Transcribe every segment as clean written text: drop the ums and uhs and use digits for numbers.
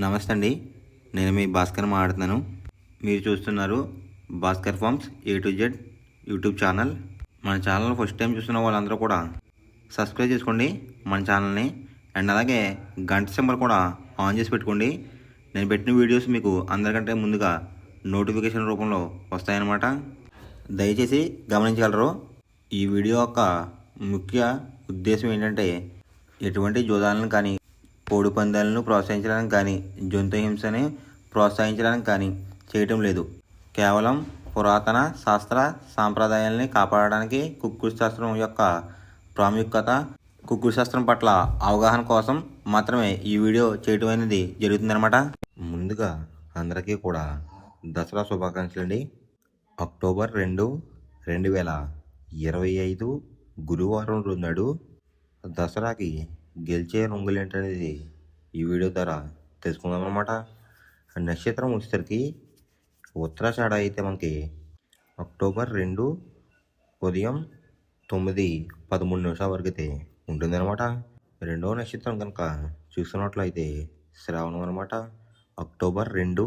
నమస్తే అండి. నేను మీ భాస్కర్ మాట్లాడుతున్నాను. మీరు చూస్తున్నారు Bhaskar farms A to Z YouTube channel. మన ఛానల్ ఫస్ట్ టైం చూస్తున్న వాళ్ళందరూ కూడా సబ్స్క్రైబ్ చేసుకోండి మన ఛానల్ని. అండ్ అలాగే గంట సింబల్ కూడా ఆన్ చేసి పెట్టుకోండి. నేను పెట్టిన వీడియోస్ మీకు అందరికంటే ముందుగా నోటిఫికేషన్ రూపంలో వస్తాయన్నమాట. దయచేసి గమనించగలరు. ఈ వీడియో యొక్క ముఖ్య ఉద్దేశం ఏంటంటే ఎటువంటి జోదాలను కానీ కోడి పందాలను ప్రోత్సహించడానికి కానీ జంతు హింసని ప్రోత్సహించడానికి కానీ చేయటం లేదు. కేవలం పురాతన శాస్త్ర సాంప్రదాయాల్ని కాపాడడానికి కుక్కుడు శాస్త్రం యొక్క ప్రాముఖ్యత, కుక్కుడు శాస్త్రం పట్ల అవగాహన కోసం మాత్రమే ఈ వీడియో చేయటం అనేది జరుగుతుందన్నమాట. ముందుగా అందరికీ కూడా దసరా శుభాకాంక్షలు అండి. అక్టోబర్ 2, 2025 గురువారం రోజు నాడు దసరాకి గెలిచే రంగులు ఏంటనేది ఈ వీడియో ద్వారా తెలుసుకుందాం అన్నమాట. నక్షత్రం వచ్చేసరికి ఉత్తరాషాఢ అయితే మనకి అక్టోబర్ 2 ఉదయం 9:13 వరకు అయితే ఉంటుందన్నమాట. రెండవ నక్షత్రం కనుక చూస్తున్నట్లయితే శ్రావణం అనమాట. అక్టోబర్ 2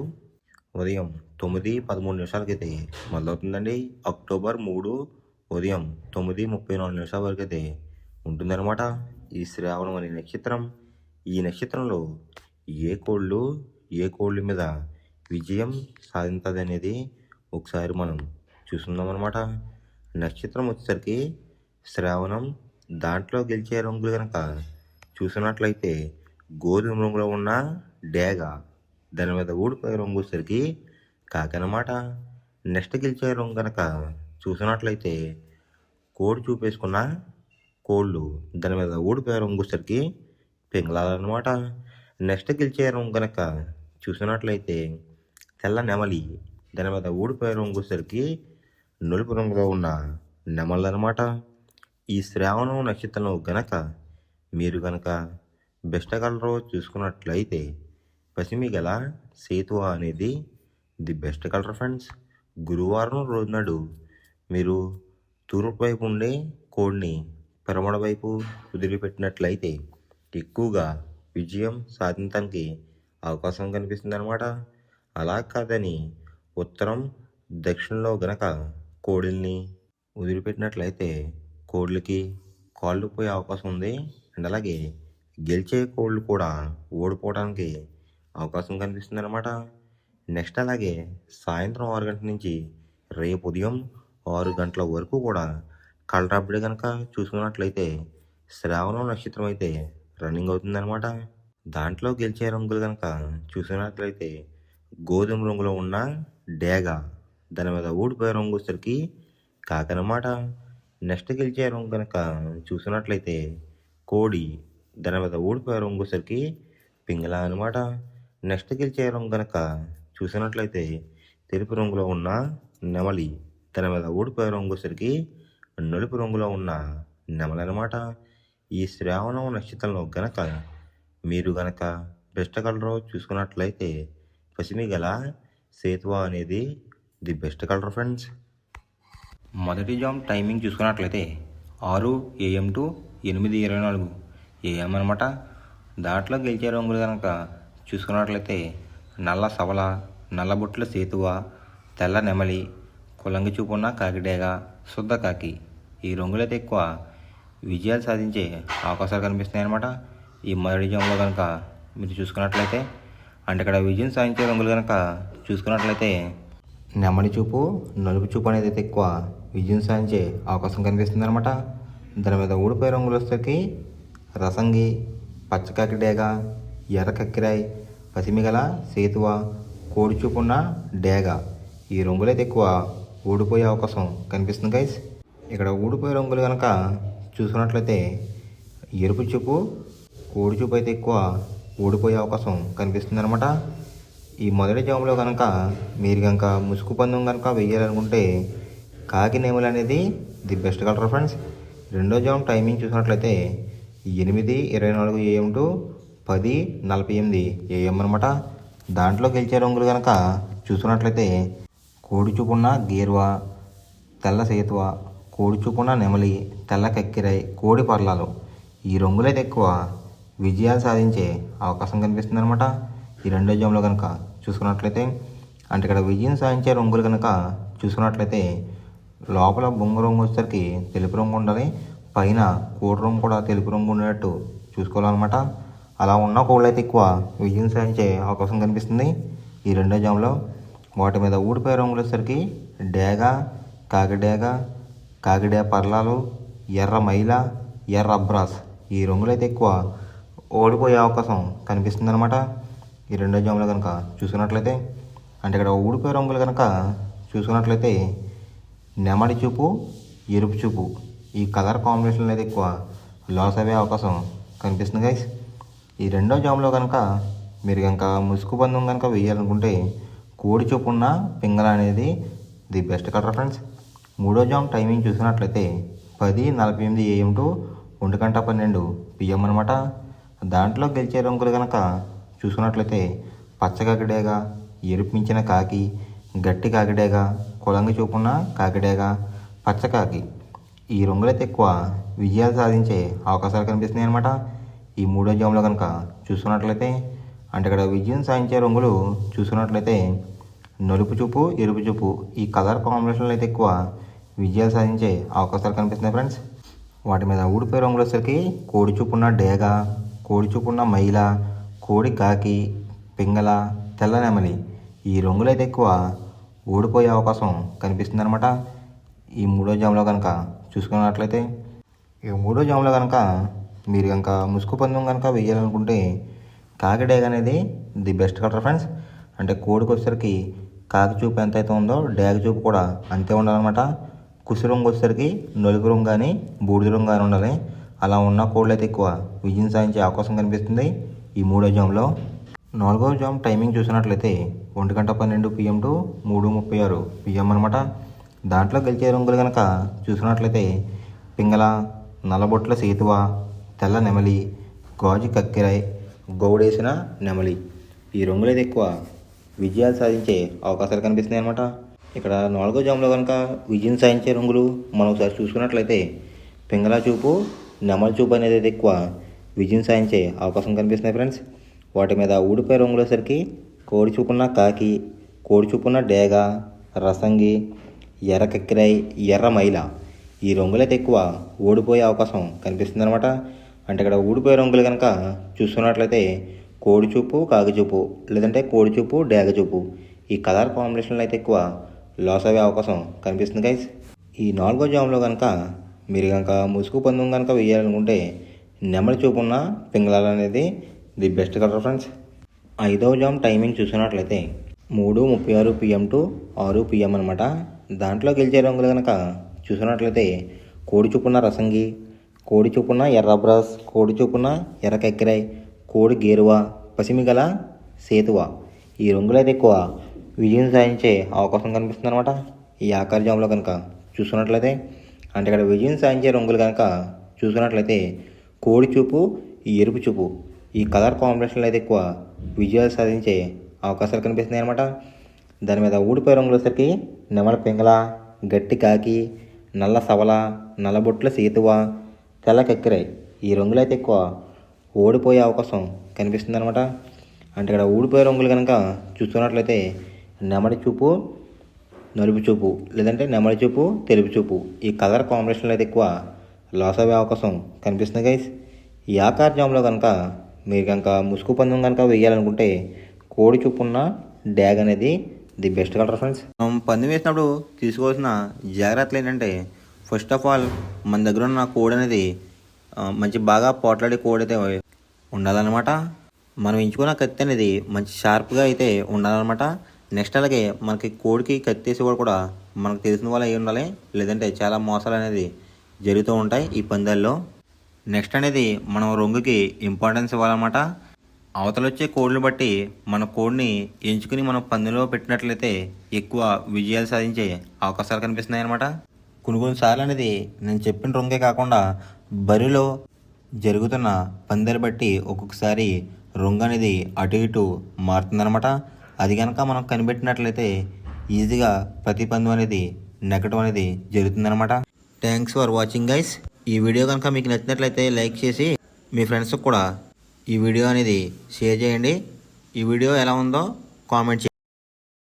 ఉదయం 9:13 అయితే మొదలవుతుందండి. అక్టోబర్ 3 ఉదయం 9:34 వరకు అయితే ఉంటుందన్నమాట ఈ శ్రావణం అనే నక్షత్రం. ఈ నక్షత్రంలో ఏ కోళ్ళు మీద విజయం సాధించదు అనేది ఒకసారి మనం చూస్తున్నాం అనమాట. నక్షత్రం వచ్చేసరికి శ్రావణం. దాంట్లో గెలిచే రంగులు కనుక చూసినట్లయితే గోధుమ రంగులో ఉన్న డేగ, దాని మీద ఊడిపోయే రంగు వచ్చేసరికి కాకి అనమాట. నెక్స్ట్ గెలిచే రంగు కనుక చూసినట్లయితే కోడి చూపేసుకున్న కోళ్ళు, దాని మీద ఊడిపోయే రంగు వచ్చేసరికి పింగళాలన్నమాట. నెక్స్ట్ గెలిచే రంగు కనుక చూసినట్లయితే తెల్ల నెమలి, దాని మీద ఊడిపోయే రంగు వచ్చేసరికి నలుపు రంగులో ఉన్న నెమళ్ళు అనమాట. ఈ శ్రావణం నక్షత్రంలో గనక మీరు గనక బెస్ట్ కలర్ చూసుకున్నట్లయితే పసిమిగల సేతువ అనేది ది బెస్ట్ కలర్ ఫ్రెండ్స్. గురువారం రోజు నాడు మీరు తూర్పు వైపు ఉండే కోడిని పడమర వైపు వదిలిపెట్టినట్లయితే ఎక్కువగా విజయం సాధించడానికి అవకాశం కనిపిస్తుంది అనమాట. అలా కాదని ఉత్తరం దక్షిణంలో గనక కోడిల్ని వదిలిపెట్టినట్లయితే కోళ్ళకి కాళ్ళు పోయే అవకాశం ఉంది. అండ్ అలాగే గెలిచే కోళ్ళు కూడా ఓడిపోవడానికి అవకాశం కనిపిస్తుంది అనమాట. నెక్స్ట్ అలాగే సాయంత్రం 6 గంటల నుంచి రేపు ఉదయం 6 గంటల వరకు కూడా కలర్ అప్డేట్ కనుక చూసుకున్నట్లయితే శ్రావణం నక్షత్రం అయితే రన్నింగ్ అవుతుందన్నమాట. దాంట్లో గెలిచే రంగులు కనుక చూసినట్లయితే గోధుమ రంగులో ఉన్న డేగ, దాని మీద ఊడిపోయే రంగు వచ్చేసరికి కాకనమాట. నెక్స్ట్ గెలిచే రంగు కనుక చూసినట్లయితే కోడి, దాని మీద ఊడిపోయే రంగు వచ్చేసరికి పింగళ అనమాట. నెక్స్ట్ గెలిచే రంగు కనుక చూసినట్లయితే తెలుపు రంగులో ఉన్న నెమలి, దాని మీద ఊడిపోయే రంగు వచ్చేసరికి నలుపు రంగులో ఉన్న నెమలనమాట. ఈ శ్రావణం నక్షత్రంలో గనక మీరు గనక బెస్ట్ కలర్ చూసుకున్నట్లయితే పసిమిగల సేతువ అనేది ది బెస్ట్ కలర్ ఫ్రెండ్స్. మొదటి జామ్ టైమింగ్ చూసుకున్నట్లయితే 6 AM to 8:24 AM అనమాట. దాంట్లో గెలిచే రంగులు కనుక చూసుకున్నట్లయితే నల్ల సవల, నల్లబొట్ల సేతువ, తెల్ల నెమలి, కులంగి చూపున్న కాకిడేగ, శుద్ధ కాకి, ఈ రంగులైతే ఎక్కువ విజయాలు సాధించే అవకాశాలు కనిపిస్తున్నాయి అనమాట. ఈ మొదటి జామ్లో కనుక మీరు చూసుకున్నట్లయితే అంటే ఇక్కడ విజయం సాధించే రంగులు కనుక చూసుకున్నట్లయితే నెమలి చూపు, నలుపు చూపు అనేది అయితే ఎక్కువ విజయం సాధించే అవకాశం కనిపిస్తుంది అనమాట. దాని మీద ఊడిపోయే రంగులు వచ్చేసరికి రసంగి, పచ్చకాకి డేగ, ఎర్ర కక్కిరాయి, పసిమిగల సేతువ, కోడి చూపున్న డేగ, ఈ రంగులైతే ఎక్కువ ఊడిపోయే అవకాశం కనిపిస్తుంది గైస్. ఇక్కడ ఊడిపోయే రంగులు కనుక చూసుకున్నట్లయితే ఎరుపు చూపు, కోడి చూపు అయితే ఎక్కువ ఊడిపోయే అవకాశం కనిపిస్తుంది అనమాట. ఈ మొదటి జాములో కనుక మీరు కనుక ముసుగు పందెం కనుక వేయాలనుకుంటే కాకి నెమలి అనేది ది బెస్ట్ కలర్ ఫ్రెండ్స్. రెండో జామ్ టైమింగ్ చూసినట్లయితే 8:24 AM to 10:48 AM అనమాట. దాంట్లో గెలిచే రంగులు కనుక చూసుకున్నట్లయితే కోడి చూపున్న గేర్వా, తెల్ల సేతువ, కోడి చూపున్న నెమలి, తెల్ల కక్కిరాయి, కోడి పర్లాలు, ఈ రంగులైతే ఎక్కువ విజయాలు సాధించే అవకాశం కనిపిస్తుంది అనమాట. ఈ రెండో జామ్లో కనుక చూసుకున్నట్లయితే అంటే ఇక్కడ విజయం సాధించే రంగులు కనుక చూసుకున్నట్లయితే లోపల బొంగు రంగు వచ్చేసరికి తెలుపు రంగు ఉండాలి, పైన కోడి రంగు కూడా తెలుపు రంగు ఉండేటట్టు చూసుకోవాలన్నమాట. అలా ఉన్న కోళ్ళు అయితే ఎక్కువ విజయం సాధించే అవకాశం కనిపిస్తుంది ఈ రెండో జామ్లో. వాటి మీద ఊడిపోయే రంగులు వచ్చేసరికి డేగ, కాకిడేగ, కాకిడే పర్లాలు, ఎర్ర మైల, ఎర్ర అబ్రాస్ ఈ రంగులైతే ఎక్కువ ఓడిపోయే అవకాశం కనిపిస్తుంది అనమాట ఈ రెండో జాములో కనుక చూసుకున్నట్లయితే. అంటే ఇక్కడ ఊడిపోయే రంగులు కనుక చూసుకున్నట్లయితే నెమలి చూపు, ఎరుపు చూపు ఈ కలర్ కాంబినేషన్లో అయితే ఎక్కువ లాస్ అయ్యే అవకాశం కనిపిస్తుంది గైస్. ఈ రెండో జాములో కనుక మీరు కనుక ముసుగు పందెం కనుక వేయాలనుకుంటే కోడి చూపు ఉన్న పింగళ అనేది ది బెస్ట్ కలర్ ఫ్రెండ్స్. మూడో జామ్ టైమింగ్ చూసినట్లయితే 10:48 AM టు 1:12 PM అనమాట. దాంట్లో గెలిచే రంగులు కనుక చూసుకున్నట్లయితే పచ్చకాకిడేగ, ఎరుపు మించిన కాకి, గట్టి కాకిడేగ, కొలంగి చూపున్న కాకిడేగ, పచ్చకాకి ఈ రంగులైతే ఎక్కువ విజయాలు సాధించే అవకాశాలు కనిపిస్తున్నాయి అనమాట ఈ మూడో జామ్లో కనుక చూసుకున్నట్లయితే. అంటే ఇక్కడ విజయం సాధించే రంగులు చూసుకున్నట్లయితే నలుపు చూపు, ఎరుపు చూపు ఈ కలర్ కాంబినేషన్లో అయితే ఎక్కువ విజయాలు సాధించే అవకాశాలు కనిపిస్తున్నాయి ఫ్రెండ్స్. వాటి మీద ఊడిపోయే రంగులు వచ్చేసరికి కోడి చూపున్న డేగ, కోడి చూపున్న మైల, కోడి కాకి, పింగళ, తెల్ల నెమలి ఈ రంగులైతే ఎక్కువ ఓడిపోయే అవకాశం కనిపిస్తుంది అనమాట ఈ మూడో జామ్లో కనుక చూసుకున్నట్లయితే. ఈ మూడో జామ్లో కనుక మీరు కనుక ముసుగు పందెం కనుక వేయాలనుకుంటే కాకిడేగ అనేది ది బెస్ట్ కలర్ ఫ్రెండ్స్. అంటే కోడికి వచ్చేసరికి కాకి చూపు ఎంత అయితే ఉందో డేగ చూపు కూడా అంతే ఉండాలన్నమాట. కుసి రంగు వచ్చేసరికి నలుపు రంగు కానీ బూడిద రంగు కానీ ఉండాలి. అలా ఉన్న కోళ్ళు అయితే ఎక్కువ విజయం సాధించే అవకాశం కనిపిస్తుంది ఈ మూడో జామ్లో. నాలుగో జామ్ టైమింగ్ చూసినట్లయితే 1:12 PM టు 3:36 PM అనమాట. దాంట్లో గెలిచే రంగులు కనుక చూసినట్లయితే పింగళ, నల్లబొట్ల సేతువ, తెల్ల నెమలి, గాజు కక్కిరాయ్, గౌడేసిన నెమలి ఈ రంగులైతే ఎక్కువ విజయాలు సాధించే అవకాశాలు కనిపిస్తున్నాయి అనమాట. ఇక్కడ నాలుగో జామ్లో కనుక విజయం సాధించే రంగులు మనం ఒకసారి చూసుకున్నట్లయితే పింగళ చూపు, నెమలి చూపు అనేది అయితే ఎక్కువ విజయం సాధించే అవకాశం కనిపిస్తున్నాయి ఫ్రెండ్స్. వాటి మీద ఊడిపోయే రంగులు వచ్చేసరికి కోడి చూపున్న కాకి, కోడి చూపున్న డేగ, రసంగి, ఎర్ర కక్కిరాయి, ఎర్ర మైల ఈ రంగులైతే ఎక్కువ ఓడిపోయే అవకాశం కనిపిస్తుంది అనమాట. అంటే ఇక్కడ ఊడిపోయే రంగులు కనుక చూసుకున్నట్లయితే కోడి చూపు, కాకి చూపు లేదంటే కోడి చూపు, డేగ చూపు ఈ కలర్ కాంబినేషన్లో అయితే ఎక్కువ లాస్ అయ్యే అవకాశం కనిపిస్తుంది గైస్. ఈ నాలుగో జామ్లో కనుక మీరు కనుక ముసుగు పందెం కనుక వేయాలనుకుంటే నెమలి చూపున్న పింగళాలు అనేది ది బెస్ట్ కలర్ ఫ్రెండ్స్. ఐదవ జామ్ టైమింగ్ చూసుకున్నట్లయితే 3:36 PM టు 6 PM అనమాట. దాంట్లో గెలిచే రంగులు కనుక చూసుకున్నట్లయితే కోడి చూపున్న రసంగి, కోడి చూపున్న ఎర్ర బ్రాస్, కోడి చూపున్న ఎర్ర కక్కిరాయ్, కోడి గేరువ, పసిమిగల సేతువ ఈ రంగులైతే ఎక్కువ విజయం సాధించే అవకాశం కనిపిస్తుంది అనమాట ఈ ఆఖరి జామ్లో కనుక చూసుకున్నట్లయితే. అంటే ఇక్కడ విజయం సాధించే రంగులు కనుక చూసుకున్నట్లయితే కోడి చూపు, ఎరుపు చూపు ఈ కలర్ కాంబినేషన్లో అయితే ఎక్కువ విజయాలు సాధించే అవకాశాలు కనిపిస్తున్నాయి అనమాట. దాని మీద ఊడిపోయే రంగులు వచ్చేసరికి నెమల పింగళ, గట్టి కాకి, నల్ల సవల, నల్లబొట్ల సేతువ, తెల్ల కక్కిరాయ్ ఈ రంగులైతే ఎక్కువ ఓడిపోయే అవకాశం కనిపిస్తుంది అనమాట. అంటే ఇక్కడ ఊడిపోయే రంగులు కనుక చూసుకున్నట్లయితే నెమలి చూపు, నలుపు చూపు లేదంటే నెమలి చూపు, తెలుపు చూపు ఈ కలర్ కాంబినేషన్లో అయితే ఎక్కువ లాస్ అయ్యే అవకాశం కనిపిస్తుంది గైస్. ఈ ఆకార్ జామ్లో కనుక మీరు కనుక ముసుగు పందెం కనుక వేయాలనుకుంటే కోడి చూపు ఉన్న డ్యాగ్ అనేది ది బెస్ట్ కలర్ ఫ్రెండ్స్. మనం పందెం వేసినప్పుడు తీసుకోవాల్సిన జాగ్రత్తలు ఏంటంటే ఫస్ట్ ఆఫ్ ఆల్ మన దగ్గర ఉన్న కోడి అనేది మంచి బాగా పోట్లాడే కోడి అయితే ఉండాలన్నమాట. మనం ఎంచుకున్న కత్తి అనేది మంచి షార్ప్గా అయితే ఉండాలన్నమాట. నెక్స్ట్ అలాగే మనకి కోడికి కత్తి వేసి కూడా మనకు తెలిసిన వాళ్ళు అయి ఉండాలి, లేదంటే చాలా మోసాలు అనేది జరుగుతూ ఉంటాయి ఈ పందాల్లో. నెక్స్ట్ అనేది మనం రంగుకి ఇంపార్టెన్స్ ఇవ్వాలన్నమాట. అవతల వచ్చే కోడ్లు బట్టి మన కోడ్ని ఎంచుకుని మనం పందెంలో పెట్టినట్లయితే ఎక్కువ విజయాలు సాధించే అవకాశాలు కనిపిస్తున్నాయి అన్నమాట. కొన్నిసార్లు అనేది నేను చెప్పిన రంగే కాకుండా బరిలో జరుగుతున్న పందెలు బట్టి ఒక్కొక్కసారి రంగు అనేది అటు ఇటు మారుతుందన్నమాట. అది కనుక మనం కనిపెట్టినట్లయితే ఈజీగా ప్రతి పందెం అనేది నెగ్గడం అనేది జరుగుతుందన్నమాట. Thanks for watching guys. ఈ వీడియో కనుక మీకు నచ్చినట్లయితే లైక్ చేసి మీ ఫ్రెండ్స్కి కూడా ఈ వీడియో అనేది షేర్ చేయండి. ఈ వీడియో ఎలా ఉందో కామెంట్